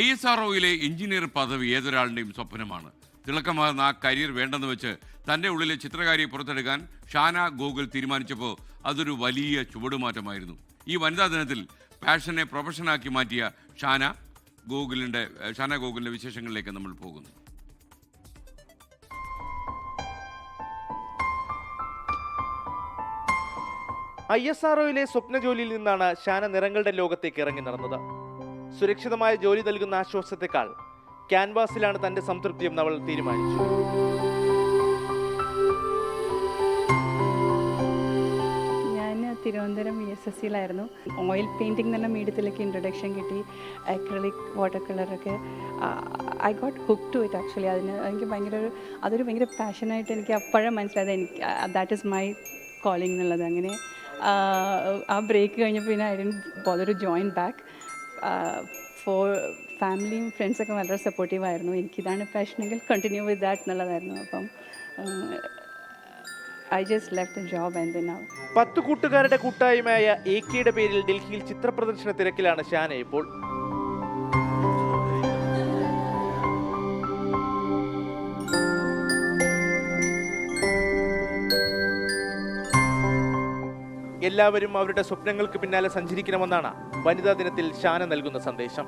ISROയിലെ engineer പദവി ഏതൊരാളുടെയും സ്വപ്നമാണ്. തിളക്കമാർന്ന ആ കരിയർ വേണ്ടെന്ന് വെച്ച് തൻ്റെ ഉള്ളിലെ ചിത്രകാരിയെ പുറത്തെടുക്കാൻ ഷാന ഗോകുൽ തീരുമാനിച്ചപ്പോൾ അതൊരു വലിയ ചുവടുമാറ്റമായിരുന്നു. ഈ വനിതാ ദിനത്തിൽ പാഷനെ പ്രൊഫഷനാക്കി മാറ്റിയ ഷാന ഗോകുലിൻ്റെ വിശേഷങ്ങളിലേക്ക് നമ്മൾ പോകുന്നു. ISROയിലെ സ്വപ്ന ജോലിയിൽ നിന്നാണ് ഷാന നിറങ്ങളുടെ ലോകത്തേക്ക് ഇറങ്ങി നടന്നത്. സുരക്ഷിതമായ ജോലി നൽകുന്ന ആശ്വാസത്തെക്കാൾ ക്യാൻവാസിലാണ് തന്റെ സംതൃപ്തിയെന്ന് അവൾ തീരുമാനിച്ചു. ഞാൻ തിരുവനന്തപുരം VSSCയിലായിരുന്നു. ഓയിൽ പെയിൻറ്റിംഗ് എന്നുള്ള മീഡിയത്തിലേക്ക് ഇൻട്രൊഡക്ഷൻ കിട്ടി. അക്രലിക് വാട്ടർ കളറൊക്കെ I got hook to it. Actually എനിക്ക് അതൊരു ഭയങ്കര പാഷനായിട്ട് എനിക്ക് അപ്പോഴും മനസ്സിലായത്. എനിക്ക് ദാറ്റ് ഈസ് മൈ കോളിംഗ് എന്നുള്ളത്. അങ്ങനെ ആ ബ്രേക്ക് കഴിഞ്ഞപ്പോൾ പിന്നെ I didn't bother to join back. For ഫാമിലിയും ഫ്രണ്ട്സൊക്കെ വളരെ സപ്പോർട്ടീവായിരുന്നു. എനിക്കിതാണ് പാഷനെങ്കിൽ കണ്ടിന്യൂ വിത്ത് ദാറ്റ് എന്നുള്ളതായിരുന്നു. അപ്പം I just left the job and then now 10 കൂട്ടുകാരുടെ കൂട്ടായ്മയായ AKയുടെ പേരിൽ ഡൽഹിയിൽ ചിത്രപ്രദർശന തിരക്കിലാണ് ഷാന ഇപ്പോൾ. എല്ലാവരും അവരുടെ സ്വപ്നങ്ങൾക്ക് പിന്നാലെ സഞ്ചരിക്കണമെന്നാണ് വനിതാ ദിനത്തിൽ ഷാന നൽകുന്ന സന്ദേശം.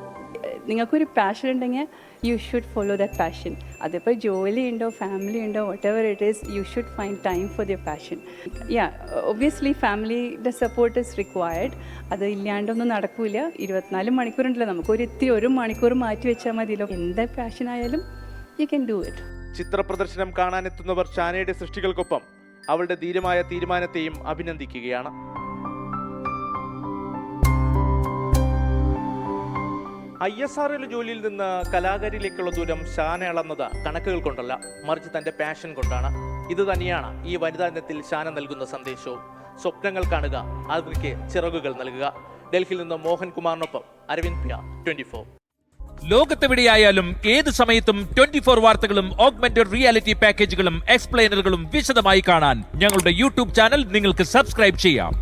നിങ്ങൾക്കൊരു പാഷൻ ഉണ്ടെങ്കിൽ you should follow that passion. അതിപ്പോൾ ജോലി ഉണ്ടോ ഫാമിലി ഉണ്ടോ whatever it is, you should find time for their passion. Obviously ഫാമിലിയുടെ സപ്പോർട്ട് ഇസ് റിക്വയർഡ്. അത് ഇല്ലാണ്ടൊന്നും നടക്കില്ല. 24 മണിക്കൂറുണ്ടല്ലോ, നമുക്ക് ഒരു മണിക്കൂർ മാറ്റി വെച്ചാൽ മതിയല്ലോ. എന്ത് പാഷൻ ആയാലും യു ക്യാൻ ഡു ഇറ്റ്. ചിത്രപ്രദർശനം കാണാനെത്തുന്നവർ ഷാനയുടെ സൃഷ്ടികൾക്കൊപ്പം അവളുടെ ധീരമായ തീരുമാനത്തെയും അഭിനന്ദിക്കുകയാണ്. ISROയിലെ ജോലിയിൽ നിന്ന് കലാകാരിയിലേക്കുള്ള ദൂരം ഷാന അളന്നത് കണക്കുകൾ കൊണ്ടല്ല, മറിച്ച് തന്റെ പാഷൻ കൊണ്ടാണ്. ഇത് തന്നെയാണ് ഈ വനിതാ ദിനത്തിൽ ഷാന നൽകുന്ന സന്ദേശവും. സ്വപ്നങ്ങൾ കാണുക, അവർക്ക് ചിറകുകൾ നൽകുക. ഡൽഹിയിൽ നിന്ന് മോഹൻ കുമാറിനൊപ്പം അരവിന്ദ് പിയ, 24. ലോകത്തെവിടെയായാലും ഏത് സമയത്തും 24 വാർത്തകളും ഓഗ്മെന്റഡ് റിയാലിറ്റി പാക്കേജുകളും എക്സ്പ്ലെയിനറുകളും വിശദമായി കാണാൻ ഞങ്ങളുടെ YouTube ചാനൽ നിങ്ങൾക്ക് സബ്സ്ക്രൈബ് ചെയ്യാം.